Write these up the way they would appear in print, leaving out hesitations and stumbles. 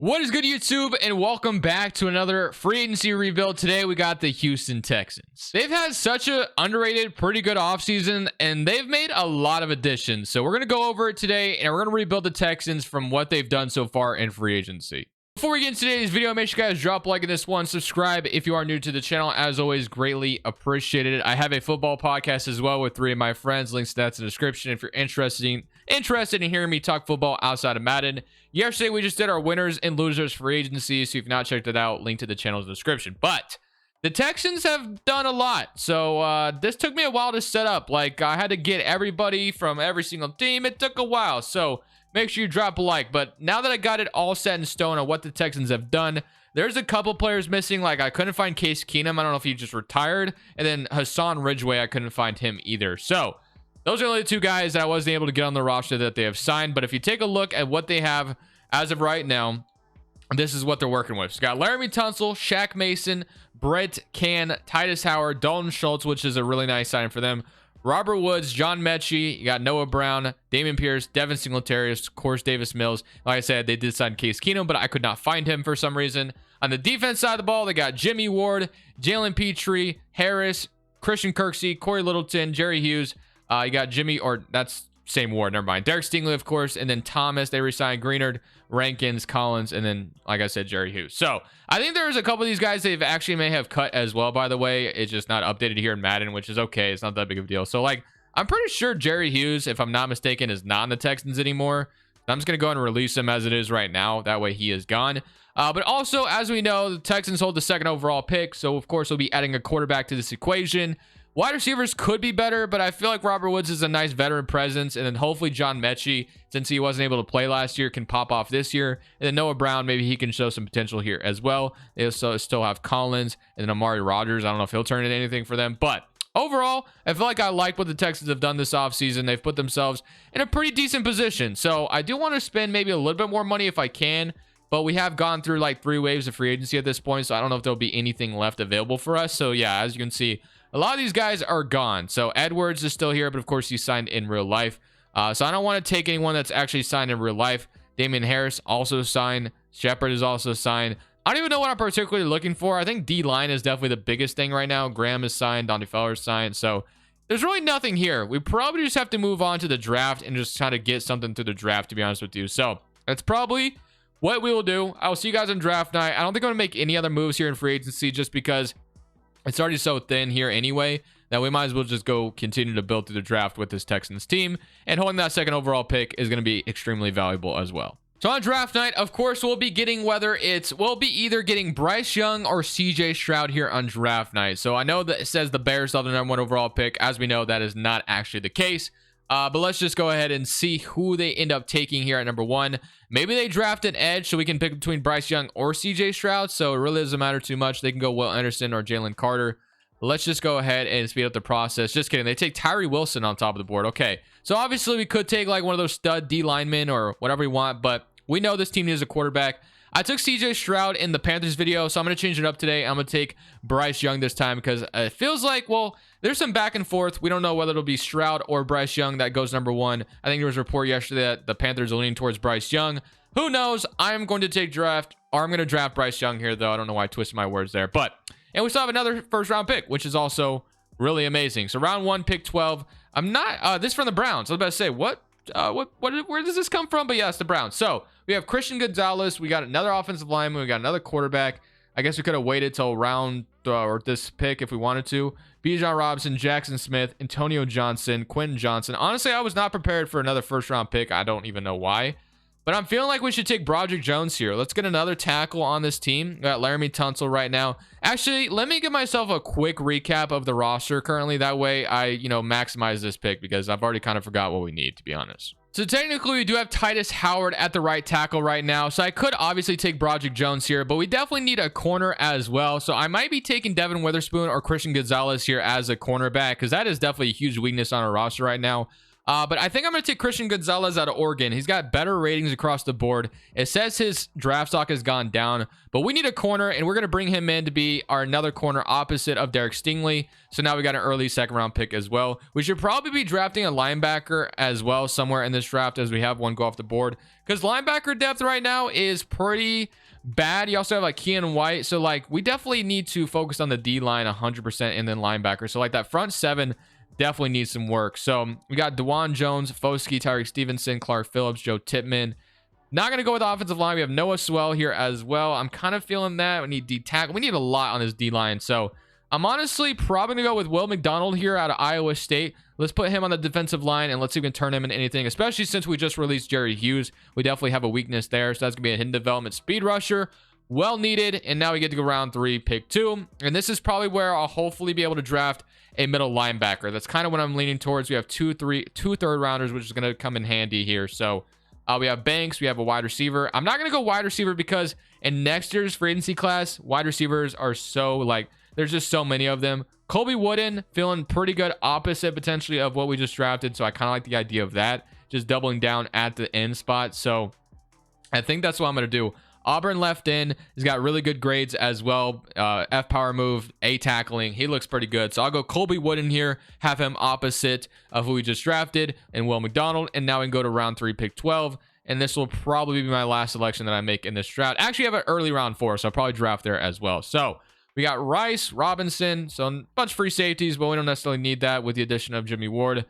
What is good, YouTube, and welcome back to another free agency rebuild. Today we got the Houston Texans. They've had such an underrated, pretty good offseason, and they've made a lot of additions. So we're going to go over it today, and we're going to rebuild the Texans from what they've done so far in free agency. Before we get into today's video, make sure you guys drop a like on this one, subscribe if you are new to the channel. As always, greatly appreciated. I have a football podcast as well with 3 of my friends. Links to that's in the description if you're interested in hearing me talk football outside of Madden. Yesterday, we just did our winners and losers free agency, so if you've not checked it out, link to the channel's description. But the Texans have done a lot, so this took me a while to set up. Like, I had to get everybody from every single team. It took a while, so make sure you drop a like. But now that I got it all set in stone on what the Texans have done, there's a couple players missing. Like, I couldn't find Case Keenum. I don't know if he just retired. And then Hassan Ridgeway, I couldn't find him either. So those are only the 2 guys that I wasn't able to get on the roster that they have signed. But if you take a look at what they have as of right now, this is what they're working with. So got Laramie Tunsil, Shaq Mason, Brett Can, Titus Howard, Dalton Schultz, which is a really nice sign for them, Robert Woods, John Mechie. You got Noah Brown, Damian Pierce, Devin Singletary, of course, Davis Mills. Like I said, they did sign Case Keenum, but I could not find him for some reason. On the defense side of the ball, they got Jimmy Ward, Jalen Petrie, Harris, Christian Kirksey, Corey Littleton, Jerry Hughes. You got Jimmy, or that's same Ward, never mind. Derek Stingley, of course, and then Thomas. They re-signed Greenard, Rankins, Collins, and then, like I said, Jerry Hughes. So I think there's a couple of these guys they've actually may have cut as well, by the way. It's just not updated here in Madden, which is okay. It's not that big of a deal. So, like, I'm pretty sure Jerry Hughes, if I'm not mistaken, is not in the Texans anymore. I'm just going to go and release him as it is right now. That way he is gone. But also, as we know, the Texans hold the 2nd overall pick. So, of course, we'll be adding a quarterback to this equation. Wide receivers could be better, but I feel like Robert Woods is a nice veteran presence. And then hopefully John Mechie, since he wasn't able to play last year, can pop off this year. And then Noah Brown, maybe he can show some potential here as well. They also still have Collins and then Amari Rodgers. I don't know if he'll turn into anything for them. But overall, I feel like I like what the Texans have done this offseason. They've put themselves in a pretty decent position. So I do want to spend maybe a little bit more money if I can. But we have gone through like 3 waves of free agency at this point. So I don't know if there'll be anything left available for us. So yeah, as you can see, a lot of these guys are gone. So Edwards is still here, but of course he's signed in real life. So I don't want to take anyone that's actually signed in real life. Damian Harris also signed. Shepard is also signed. I don't even know what I'm particularly looking for. I think D-line is definitely the biggest thing right now. Graham is signed. Dante Fowler is signed. So there's really nothing here. We probably just have to move on to the draft and just try to get something through the draft, to be honest with you. So that's probably what we will do. I will see you guys on draft night. I don't think I'm going to make any other moves here in free agency just because it's already so thin here anyway that we might as well just go continue to build through the draft with this Texans team. And holding that 2nd overall pick is going to be extremely valuable as well. So on draft night, of course, we'll be getting we'll be either getting Bryce Young or CJ Stroud here on draft night. So I know that it says the Bears have the #1 overall pick. As we know, that is not actually the case. But let's just go ahead and see who they end up taking here at #1. Maybe they draft an edge so we can pick between Bryce Young or CJ Stroud. So it really doesn't matter too much. They can go Will Anderson or Jalen Carter. But let's just go ahead and speed up the process. Just kidding. They take Tyree Wilson on top of the board. Okay. So obviously we could take like one of those stud D linemen or whatever we want. But we know this team needs a quarterback. I took CJ Stroud in the Panthers video, so I'm going to change it up today. I'm going to take Bryce Young this time because it feels like, well, there's some back and forth. We don't know whether it'll be Stroud or Bryce Young that goes #1. I think there was a report yesterday that the Panthers are leaning towards Bryce Young. Who knows? I'm going to I'm going to draft Bryce Young here, though. I don't know why I twisted my words there. And we still have another 1st round pick, which is also really amazing. So round 1, pick 12. I'm not, this from the Browns. I was about to say, where does this come from? But yeah, it's the Browns. So we have Christian Gonzalez. We got another offensive lineman. We got another quarterback. I guess we could have waited till round or this pick if we wanted to. Bijan Robinson, Jackson Smith, Antonio Johnson, Quentin Johnson. Honestly, I was not prepared for another 1st round pick. I don't even know why. But I'm feeling like we should take Broderick Jones here. Let's get another tackle on this team. We got Laramie Tunsil right now. Actually, let me give myself a quick recap of the roster currently. That way I, maximize this pick because I've already kind of forgot what we need, to be honest. So technically, we do have Titus Howard at the right tackle right now. So I could obviously take Broderick Jones here, but we definitely need a corner as well. So I might be taking Devin Witherspoon or Christian Gonzalez here as a cornerback because that is definitely a huge weakness on our roster right now. But I think I'm going to take Christian Gonzalez out of Oregon. He's got better ratings across the board. It says his draft stock has gone down, but we need a corner, and we're going to bring him in to be our another corner opposite of Derek Stingley. So now we got an early second round pick as well. We should probably be drafting a linebacker as well somewhere in this draft, as we have one go off the board, because linebacker depth right now is pretty bad. You also have like Keanu White. So like we definitely need to focus on the D line 100% and then linebacker. So like that front seven definitely needs some work. So we got Dewan Jones, Foskey, Tyreek Stevenson, Clark Phillips, Joe Tippmann. Not going to go with the offensive line. We have Noah Swell here as well. I'm kind of feeling that. We need D tackle. We need a lot on this D line. So I'm honestly probably going to go with Will McDonald here out of Iowa State. Let's put him on the defensive line and let's see if we can turn him into anything, especially since we just released Jerry Hughes. We definitely have a weakness there. So that's going to be a hidden development speed rusher. Well needed. And now we get to go round 3, pick 2. And this is probably where I'll hopefully be able to draft a middle linebacker. That's kind of what I'm leaning towards. We have two third rounders, which is going to come in handy here. So we have Banks. We have a wide receiver. I'm not going to go wide receiver because in next year's free agency class, wide receivers are so like, there's just so many of them. Colby Wooden feeling pretty good opposite potentially of what we just drafted. So I kind of like the idea of that, just doubling down at the end spot. So I think that's what I'm going to do. Auburn left in. He's got really good grades as well. F power move, A tackling. He looks pretty good. So I'll go Colby Wooden here, have him opposite of who we just drafted, and Will McDonald. And now we can go to round 3, pick 12. And this will probably be my last selection that I make in this draft. Actually, I have an early round 4, so I'll probably draft there as well. So we got Rice, Robinson, so a bunch of free safeties, but we don't necessarily need that with the addition of Jimmy Ward.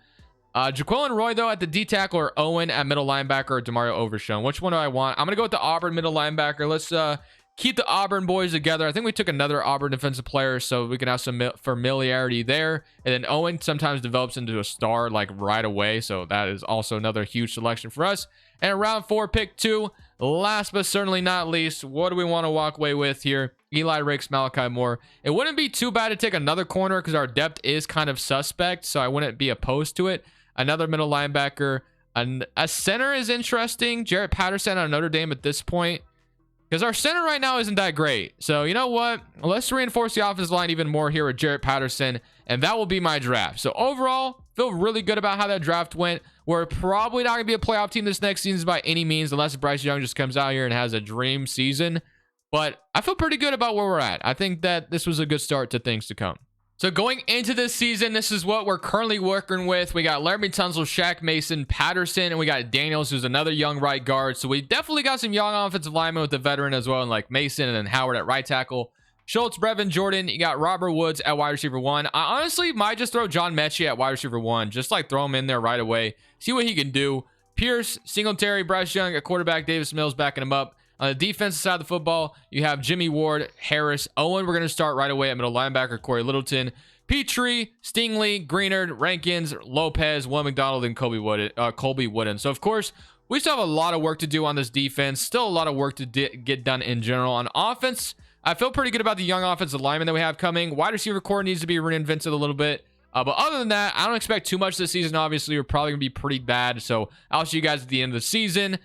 Jaquelin Roy, though, at the D tackle, or Owen at middle linebacker, or Demario Overshown. Which one do I want? I'm going to go with the Auburn middle linebacker. Let's keep the Auburn boys together. I think we took another Auburn defensive player, so we can have some familiarity there. And then Owen sometimes develops into a star like right away, so that is also another huge selection for us. And round 4, pick 2. Last but certainly not least, what do we want to walk away with here? Eli Ricks, Malachi Moore. It wouldn't be too bad to take another corner because our depth is kind of suspect, so I wouldn't be opposed to it. Another middle linebacker. A center is interesting. Jarrett Patterson on Notre Dame at this point, because our center right now isn't that great. So you know what? Let's reinforce the offensive line even more here with Jarrett Patterson, and that will be my draft. So overall, feel really good about how that draft went. We're probably not going to be a playoff team this next season by any means, unless Bryce Young just comes out here and has a dream season. But I feel pretty good about where we're at. I think that this was a good start to things to come. So going into this season, this is what we're currently working with. We got Laramie Tunsil, Shaq Mason, Patterson, and we got Daniels, who's another young right guard. So we definitely got some young offensive linemen with the veteran as well, and like Mason and then Howard at right tackle. Schultz, Brevin Jordan. You got Robert Woods at wide receiver 1. I honestly might just throw John Mechie at wide receiver 1. Just like throw him in there right away. See what he can do. Pierce, Singletary, Bryce Young at quarterback, Davis Mills backing him up. On the defensive side of the football, you have Jimmy Ward, Harris, Owen. We're going to start right away at middle linebacker, Corey Littleton, Petrie, Stingley, Greenard, Rankins, Lopez, Will McDonald, and Colby Wooden. So, of course, we still have a lot of work to do on this defense. Still a lot of work to get done in general. On offense, I feel pretty good about the young offensive linemen that we have coming. Wide receiver core needs to be reinvented a little bit. But other than that, I don't expect too much this season. Obviously, we're probably going to be pretty bad. So I'll see you guys at the end of the season.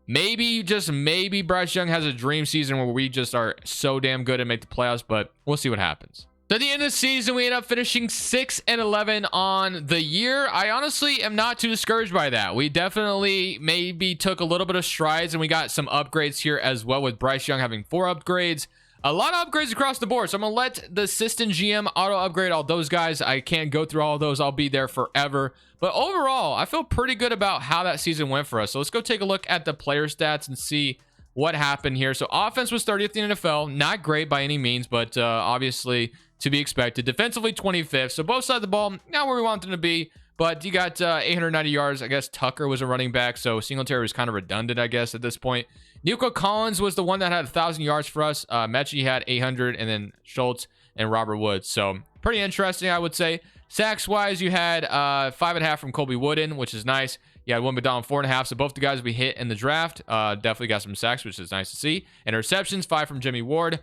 Maybe, just maybe, Bryce Young has a dream season where we just are so damn good and make the playoffs. But we'll see what happens. So at the end of the season, we end up finishing 6-11 on the year. I honestly am not too discouraged by that. We definitely maybe took a little bit of strides, and we got some upgrades here as well, with Bryce Young having 4 upgrades. A lot of upgrades across the board. So I'm going to let the assistant GM auto upgrade all those guys. I can't go through all of those. I'll be there forever. But overall, I feel pretty good about how that season went for us. So let's go take a look at the player stats and see what happened here. So offense was 30th in the NFL. Not great by any means, but obviously to be expected. Defensively, 25th. So both sides of the ball, not where we want them to be. But you got 890 yards. I guess Tucker was a running back, so Singletary was kind of redundant, I guess, at this point. Nico Collins was the one that had 1,000 yards for us. Mechie had 800, and then Schultz and Robert Woods. So pretty interesting, I would say. Sacks-wise, you had 5.5 from Colby Wooden, which is nice. You had Will McDonald, 4.5. So both the guys we hit in the draft definitely got some sacks, which is nice to see. Interceptions, 5 from Jimmy Ward.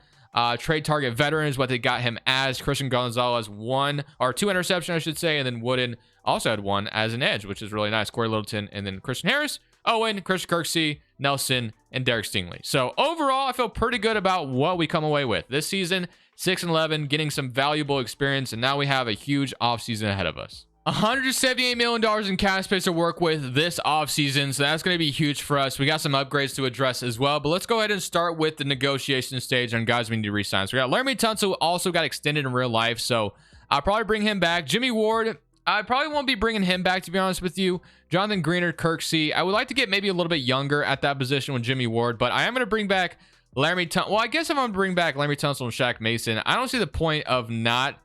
Trade target veteran is what they got him as. Christian Gonzalez, 1 or 2 interceptions, I should say, and then Wooden also had 1 as an edge, which is really nice. Corey Littleton, and then Christian Harris, Owen, Christian Kirksey, Nelson, and Derek Stingley. So overall, I feel pretty good about what we come away with this season. 6-11, getting some valuable experience, and now we have a huge offseason ahead of us. $178 million in cap space to work with this offseason, so that's going to be huge for us. We got some upgrades to address as well, but let's go ahead and start with the negotiation stage on guys we need to re-sign. So we got Laramie Tunsil, also got extended in real life, so I'll probably bring him back. Jimmy Ward, I probably won't be bringing him back, to be honest with you. Jonathan Greener, Kirksey, I would like to get maybe a little bit younger at that position with Jimmy Ward, but I am going to bring back Laramie Tunsil. Well, I guess if I'm going to bring back Laramie Tunsil and Shaq Mason, I don't see the point of not.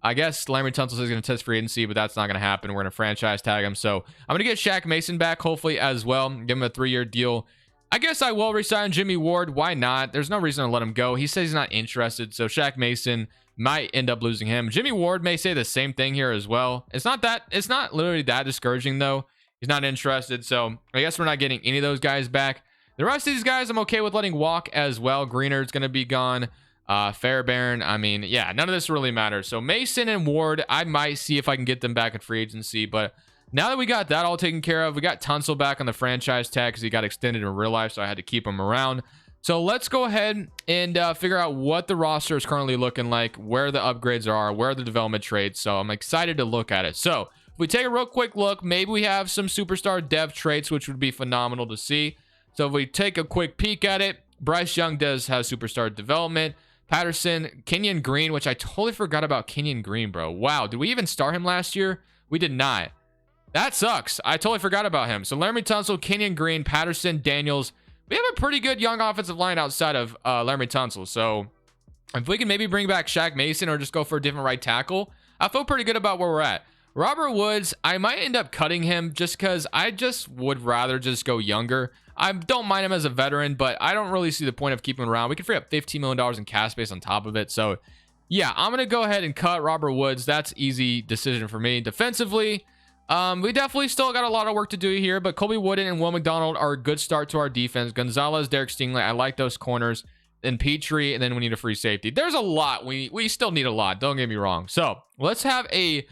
I guess Laramie Tunsil is going to test free agency, but that's not going to happen. We're going to franchise tag him. So I'm going to get Shaq Mason back, hopefully, as well. Give him a 3-year deal. I guess I will resign Jimmy Ward. Why not? There's no reason to let him go. He says he's not interested, so Shaq Mason might end up losing him. Jimmy Ward may say the same thing here as well. It's not literally that discouraging, though. He's not interested, so I guess we're not getting any of those guys back. The rest of these guys I'm okay with letting walk as well. Greener's going to be gone. Fairbairn, I mean, yeah, none of this really matters. So Mason and Ward, I might see if I can get them back at free agency, but now that we got that all taken care of, we got Tunsil back on the franchise tag because he got extended in real life, so I had to keep him around. So let's go ahead and figure out what the roster is currently looking like, where the upgrades are, where the development trades. So I'm excited to look at it. So if we take a real quick look, maybe we have some superstar dev traits, which would be phenomenal to see. So if we take a quick peek at it, Bryce Young does have superstar development. Patterson, Kenyon Green, which I totally forgot about Kenyon Green, bro. Wow, did we even start him last year? We did not. That sucks. I totally forgot about him. So Laramie Tunsil, Kenyon Green, Patterson, Daniels. We have a pretty good young offensive line outside of Laramie Tunsil. So if we can maybe bring back Shaq Mason or just go for a different right tackle, I feel pretty good about where we're at. Robert Woods, I might end up cutting him just because I just would rather just go younger. I don't mind him as a veteran, but I don't really see the point of keeping him around. We can free up $15 million in cap space on top of it. So, yeah, I'm going to go ahead and cut Robert Woods. That's easy decision for me. Defensively, we definitely still got a lot of work to do here, but Colby Wooden and Will McDonald are a good start to our defense. Gonzalez, Derek Stingley, I like those corners. Then Petrie, and then we need a free safety. There's a lot. We still need a lot. Don't get me wrong. So, let's have a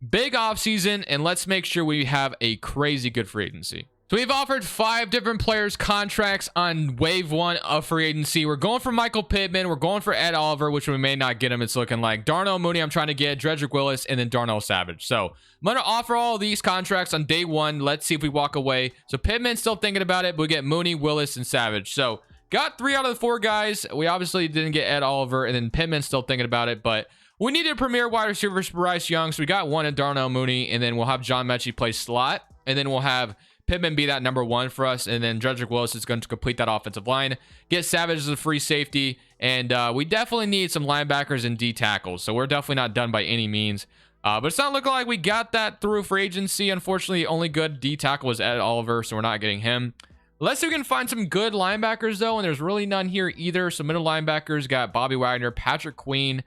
big offseason, and let's make sure we have a crazy good free agency. So we've offered 5 different players contracts on wave 1 of free agency. We're going for Michael Pittman. We're going for Ed Oliver, which we may not get him. It's looking like Darnell Mooney I'm trying to get, Dredrick Willis, and then Darnell Savage. So I'm going to offer all of these contracts on day 1. Let's see if we walk away. So Pittman's still thinking about it, but we get Mooney, Willis, and Savage. So got 3 out of the 4 guys. We obviously didn't get Ed Oliver, and then Pittman's still thinking about it, but we needed a premier wide receiver for Bryce Young, so we got 1 in Darnell Mooney, and then we'll have John Mechie play slot, and then we'll have Pittman be that number 1 for us, and then Dredrick Willis is going to complete that offensive line. Get Savage as a free safety, and we definitely need some linebackers and D tackles, so we're definitely not done by any means. But it's not looking like we got that through free agency. Unfortunately, only good D tackle was Ed Oliver, so we're not getting him. Let's see if we can find some good linebackers, though, and there's really none here either. So middle linebackers got Bobby Wagner, Patrick Queen.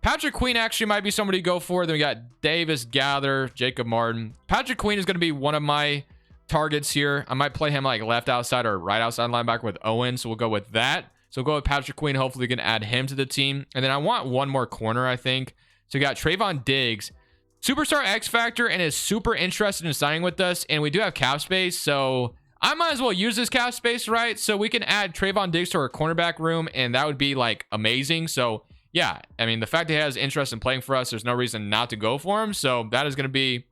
Patrick Queen actually might be somebody to go for. Then we got Davis Gather, Jacob Martin. Patrick Queen is going to be one of my targets here. I might play him like left outside or right outside linebacker with Owen, so we'll go with that. So we'll go with Patrick Queen. Hopefully we can add him to the team. And then I want one more corner, I think. So we got Trayvon Diggs, superstar X Factor, and is super interested in signing with us. And we do have cap space, so I might as well use this cap space, right? So we can add Trayvon Diggs to our cornerback room, and that would be like amazing. So yeah, I mean, the fact that he has interest in playing for us, there's no reason not to go for him. So that is going to be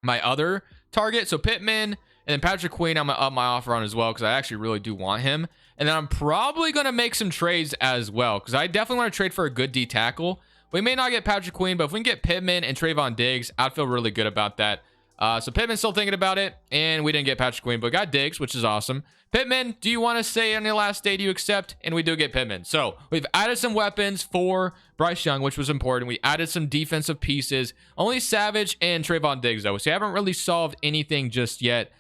my other target. So Pittman and then Patrick Queen, I'm going to up my offer on as well because I actually really do want him. And then I'm probably going to make some trades as well because I definitely want to trade for a good D tackle. We may not get Patrick Queen, but if we can get Pittman and Trayvon Diggs, I'd feel really good about that. So Pittman's still thinking about it, and we didn't get Patrick Queen, but got Diggs, which is awesome. Pittman, do you want to say on your last day, do you accept? And we do get Pittman. So we've added some weapons for Bryce Young, which was important. We added some defensive pieces. Only Savage and Trayvon Diggs, though. So we haven't really solved anything just yet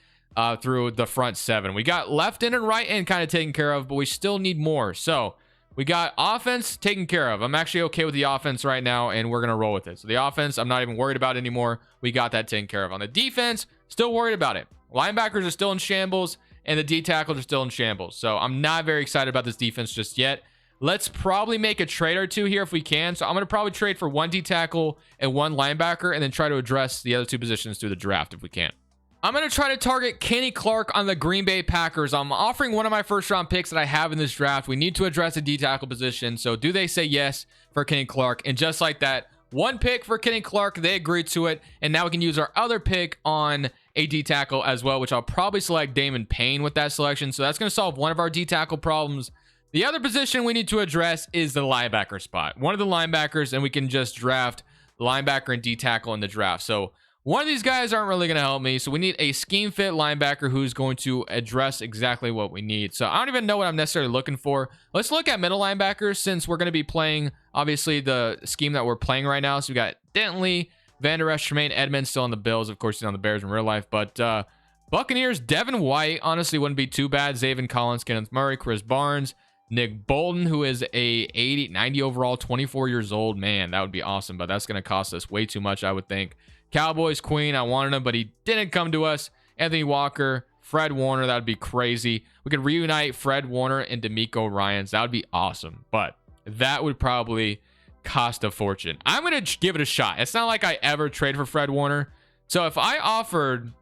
through the front 7. We got left end and right end kind of taken care of, but we still need more. So we got offense taken care of. I'm actually okay with the offense right now, and we're going to roll with it. So the offense, I'm not even worried about anymore. We got that taken care of. On the defense, still worried about it. Linebackers are still in shambles, and the D tackles are still in shambles. So I'm not very excited about this defense just yet. Let's probably make a trade or two here if we can. So I'm going to probably trade for 1 D tackle and 1 linebacker, and then try to address the other 2 positions through the draft if we can. I'm going to try to target Kenny Clark on the Green Bay Packers. I'm offering one of my first-round picks that I have in this draft. We need to address the D tackle position. So do they say yes for Kenny Clark? And just like that, one pick for Kenny Clark. They agreed to it, and now we can use our other pick on a D tackle as well, which I'll probably select Damon Payne with that selection. So that's going to solve one of our D tackle problems. The other position we need to address is the linebacker spot. One of the linebackers, and we can just draft linebacker and D tackle in the draft. So one of these guys aren't really going to help me. So we need a scheme fit linebacker who's going to address exactly what we need. So I don't even know what I'm necessarily looking for. Let's look at middle linebackers since we're going to be playing, obviously, the scheme that we're playing right now. So we got Dentley, Van Der Esch, Tremaine Edmonds still on the Bills. Of course, he's on the Bears in real life. But Buccaneers, Devin White, honestly, wouldn't be too bad. Zaven Collins, Kenneth Murray, Chris Barnes, Nick Bolton, who is a 90 overall, 24 years old. Man, that would be awesome. But that's going to cost us way too much, I would think. Cowboys Queen, I wanted him, but he didn't come to us. Anthony Walker, Fred Warner, that would be crazy. We could reunite Fred Warner and D'Amico Ryans. That would be awesome, but that would probably cost a fortune. I'm going to give it a shot. It's not like I ever trade for Fred Warner. So if I offered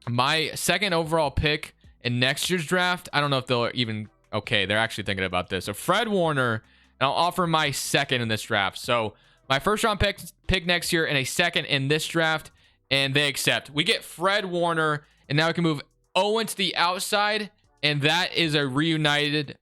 my second overall pick in next year's draft, I don't know if they'll even... Okay, they're actually thinking about this. So Fred Warner, and I'll offer my second in this draft. So my first round pick next year and a second in this draft, and they accept. We get Fred Warner, and now we can move Owen to the outside, and that is a reunited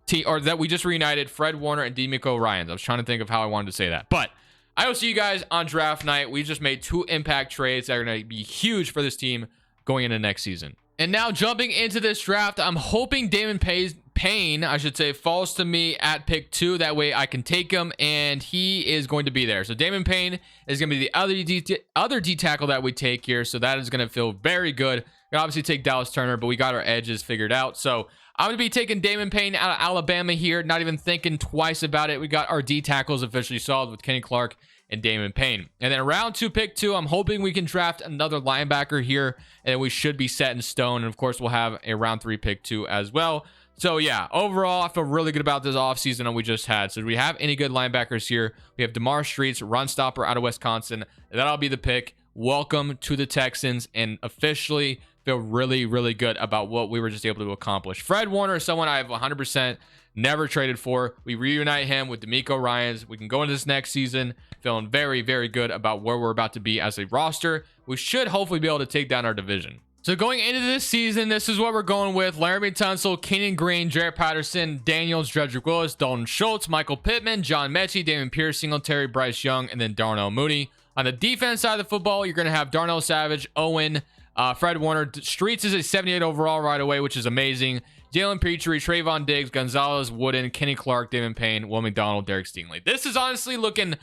team, or that we just reunited Fred Warner and D'Amico Ryans. I was trying to think of how I wanted to say that, but I will see you guys on draft night. We just made 2 impact trades that are going to be huge for this team going into next season. And now jumping into this draft, I'm hoping Damon Payne, I should say, falls to me at pick 2. That way I can take him, and he is going to be there. So Damon Payne is going to be the other D tackle that we take here. So that is going to feel very good. We obviously take Dallas Turner, but we got our edges figured out. So I'm going to be taking Damon Payne out of Alabama here, not even thinking twice about it. We got our D tackles officially solved with Kenny Clark and Damon Payne. And then round 2, pick 2, I'm hoping we can draft another linebacker here, and we should be set in stone. And of course, we'll have a round 3, pick 2 as well. So yeah, overall, I feel really good about this offseason that we just had. So do we have any good linebackers here? We have DeMar Streets, run stopper out of Wisconsin. That'll be the pick. Welcome to the Texans, and officially feel really, really good about what we were just able to accomplish. Fred Warner is someone I've 100% never traded for. We reunite him with D'Amico Ryans. We can go into this next season feeling very, very good about where we're about to be as a roster. We should hopefully be able to take down our division. So going into this season, this is what we're going with. Laramie Tunsil, Kenyon Green, Jarrett Patterson, Daniels, Dredrick Willis, Dalton Schultz, Michael Pittman, John Mechie, Damon Pierce, Singletary, Bryce Young, and then Darnell Mooney. On the defense side of the football, you're going to have Darnell Savage, Owen, Fred Warner. Streets is a 78 overall right away, which is amazing. Jalen Petrie, Trayvon Diggs, Gonzalez, Wooden, Kenny Clark, Damon Payne, Will McDonald, Derek Stingley. This is honestly looking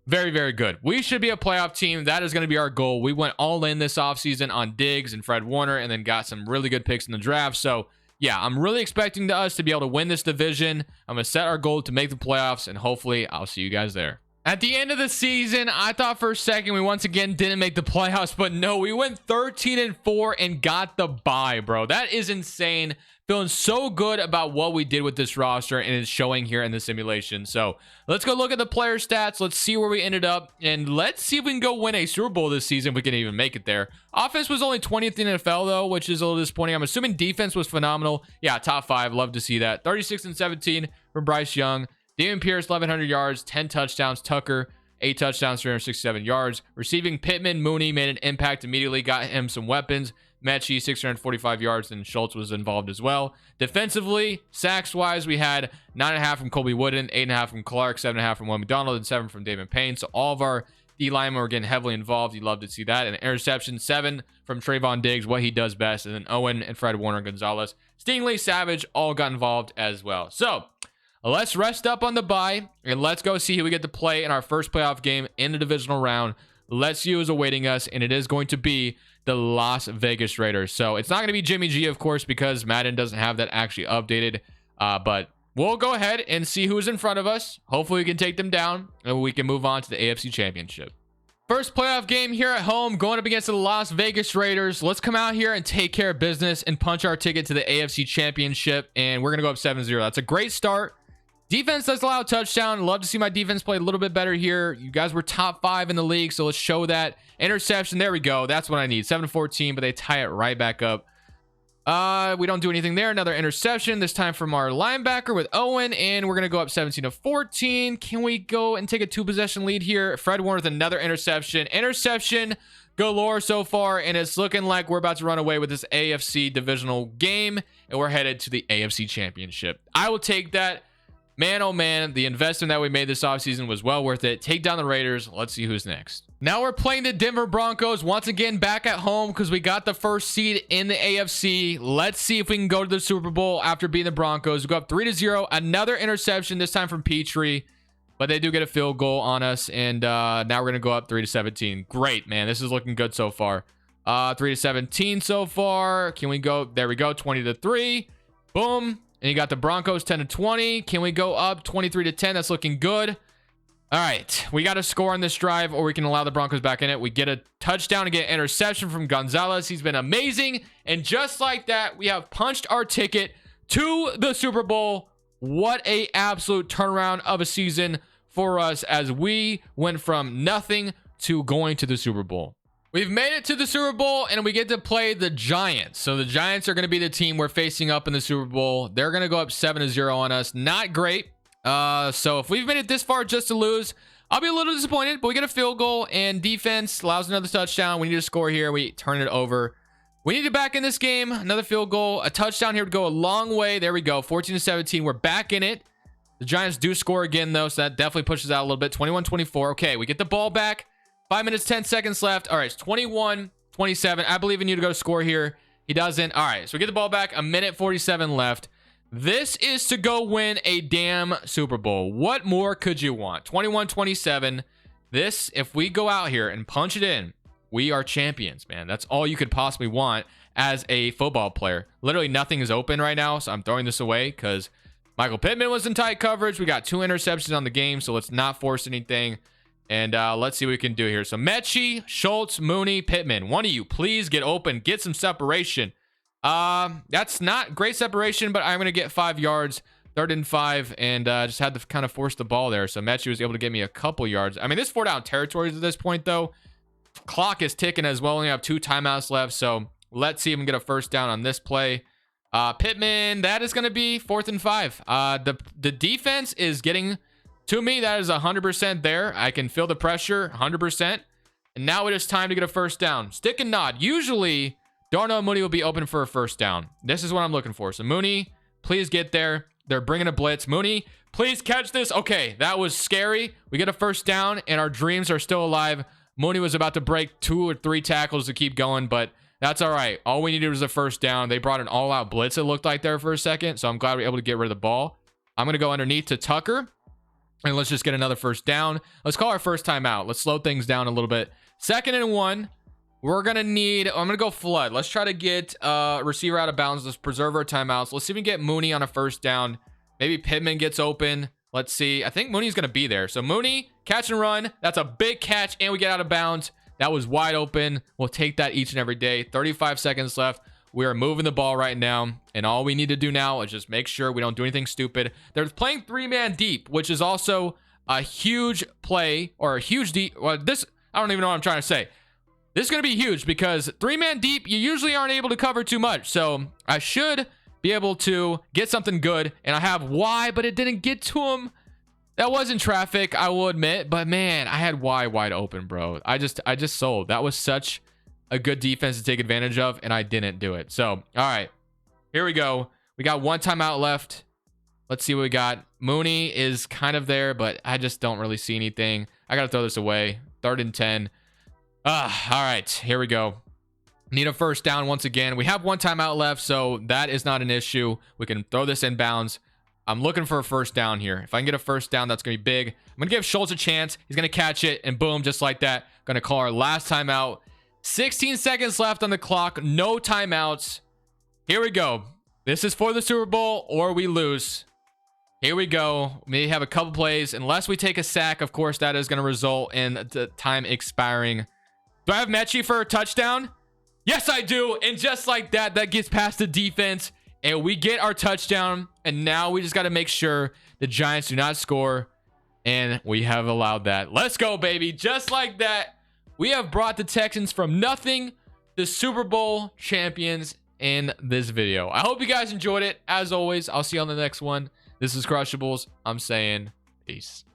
very, very good. We should be a playoff team. That is going to be our goal. We went all in this offseason on Diggs and Fred Warner, and then got some really good picks in the draft. So yeah, I'm really expecting us to be able to win this division. I'm going to set our goal to make the playoffs, and hopefully I'll see you guys there. At the end of the season, I thought for a second we once again didn't make the playoffs, but no, we went 13-4 and got the bye, bro. That is insane. Feeling so good about what we did with this roster, and it's showing here in the simulation. So let's go look at the player stats. Let's see where we ended up, and let's see if we can go win a Super Bowl this season if we can even make it there. Offense was only 20th in the NFL, though, which is a little disappointing. I'm assuming defense was phenomenal. Yeah, top 5. Love to see that. 36-17 from Bryce Young. Damon Pierce, 1,100 yards, 10 touchdowns. Tucker, 8 touchdowns, 367 yards. Receiving, Pittman, Mooney made an impact immediately, got him some weapons. Mechie, 645 yards, and Schultz was involved as well. Defensively, sacks-wise, we had 9.5 from Colby Wooden, 8.5 from Clark, 7.5 from Will McDonald, and 7 from Damon Payne. So all of our D linemen were getting heavily involved. You'd love to see that. And interception, 7 from Trayvon Diggs, what he does best. And then Owen and Fred Warner, Gonzalez, Stingley, Savage, all got involved as well. So let's rest up on the bye, and let's go see who we get to play in our first playoff game in the divisional round. Let's see who's awaiting us, and it is going to be the Las Vegas Raiders. So it's not going to be Jimmy G, of course, because Madden doesn't have that actually updated. But we'll go ahead and see who's in front of us. Hopefully we can take them down, and we can move on to the AFC Championship. First playoff game here at home, going up against the Las Vegas Raiders. Let's come out here and take care of business and punch our ticket to the AFC Championship, and we're going to go up 7-0. That's a great start. Defense does allow a touchdown. Love to see my defense play a little bit better here. You guys were top 5 in the league, so let's show that. Interception, there we go. That's what I need. 7-14, but they tie it right back up. We don't do anything there. Another interception, this time from our linebacker with Owen, and we're going to go up 17-14. Can we go and take a 2-possession lead here? Fred Warner with another interception. Interception galore so far, and it's looking like we're about to run away with this AFC divisional game, and we're headed to the AFC Championship. I will take that. Man, oh man, the investment that we made this offseason was well worth it. Take down the Raiders. Let's see who's next. Now we're playing the Denver Broncos once again back at home because we got the first seed in the AFC. Let's see if we can go to the Super Bowl after beating the Broncos. We go up 3-0. Another interception, this time from Petrie. But they do get a field goal on us. And now we're going to go up 3-17. Great, man. This is looking good so far. 3-17 so far. Can we go? There we go. 20-3. Boom. And you got the Broncos 10-20. Can we go up 23-10? That's looking good. All right. We got to score on this drive or we can allow the Broncos back in it. We get a touchdown and get an interception from Gonzalez. He's been amazing. And just like that, we have punched our ticket to the Super Bowl. What a absolute turnaround of a season for us as we went from nothing to going to the Super Bowl. We've made it to the Super Bowl and we get to play the Giants. So the Giants are going to be the team we're facing up in the Super Bowl. They're going to go up 7-0 on us. Not great. So if we've made it this far just to lose, I'll be a little disappointed, but we get a field goal and defense allows another touchdown. We need to score here. We turn it over. We need to back in this game. Another field goal. A touchdown here would go a long way. There we go. 14-17. We're back in it. The Giants do score again, though, so that definitely pushes out a little bit. 21-24. Okay, we get the ball back. 5 minutes, 10 seconds left. All right, it's 21-27. I believe in you to go score here. He doesn't. All right, so we get the ball back. 1:47 left. This is to go win a damn Super Bowl. What more could you want? 21-27. This, if we go out here and punch it in, we are champions, man. That's all you could possibly want as a football player. Literally nothing is open right now, so I'm throwing this away because Michael Pittman was in tight coverage. We got 2 interceptions on the game, so let's not force anything. And let's see what we can do here. So Mechie, Schultz, Mooney, Pittman. One of you, please get open. Get some separation. That's not great separation, but I'm going to get 5 yards. 3rd and 5, and just had to kind of force the ball there. So Mechie was able to get me a couple yards. I mean, this 4 down territories at this point, though. Clock is ticking as well. We only have 2 timeouts left. So let's see if we can get a first down on this play. Pittman, that is going to be 4th and 5. The defense is getting... To me, that is 100% there. I can feel the pressure 100%. And now it is time to get a first down. Stick and nod. Usually, Darnell Mooney will be open for a first down. This is what I'm looking for. So Mooney, please get there. They're bringing a blitz. Mooney, please catch this. Okay, that was scary. We get a first down, and our dreams are still alive. Mooney was about to break 2 or 3 tackles to keep going, but that's all right. All we needed was a first down. They brought an all-out blitz, it looked like there for a second, so I'm glad we were able to get rid of the ball. I'm going to go underneath to Tucker. And let's just get another first down. Let's call our first time out. Let's slow things down a little bit. 2nd and 1. We're going to need... I'm going to go flood. Let's try to get receiver out of bounds. Let's preserve our timeouts. Let's see if we can get Mooney on a first down. Maybe Pittman gets open. Let's see. I think Mooney's going to be there. So Mooney, catch and run. That's a big catch, and we get out of bounds. That was wide open. We'll take that each and every day. 35 seconds left. We are moving the ball right now, and all we need to do now is just make sure we don't do anything stupid. They're playing 3-man deep, which is also a huge play, or a huge deep. Well, this, I don't even know what I'm trying to say. This is going to be huge because 3-man deep, you usually aren't able to cover too much. So I should be able to get something good, and I have Y, but it didn't get to him. That wasn't traffic, I will admit, but man, I had Y wide open, bro. I just sold. That was such a good defense to take advantage of, and I didn't do it. So, all right, here we go. We got 1 timeout left. Let's see what we got. Mooney is kind of there, but I just don't really see anything. I got to throw this away. 3rd and 10. All right, here we go. Need a first down once again. We have 1 timeout left, so that is not an issue. We can throw this inbounds. I'm looking for a first down here. If I can get a first down, that's going to be big. I'm going to give Schultz a chance. He's going to catch it, and boom, just like that. Going to call our last timeout. 16 seconds left on the clock. No timeouts. Here we go. This is for the Super Bowl or we lose. Here we go. Maybe have a couple plays. Unless we take a sack, of course, that is going to result in the time expiring. Do I have Mechie for a touchdown? Yes, I do. And just like that, that gets past the defense. And we get our touchdown. And now we just got to make sure the Giants do not score. And we have allowed that. Let's go, baby. Just like that. We have brought the Texans from nothing to Super Bowl champions, in this video. I hope you guys enjoyed it. As always, I'll see you on the next one. This is Crushables. I'm saying peace.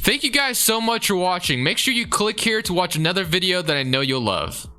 Thank you guys so much for watching. Make sure you click here to watch another video that I know you'll love.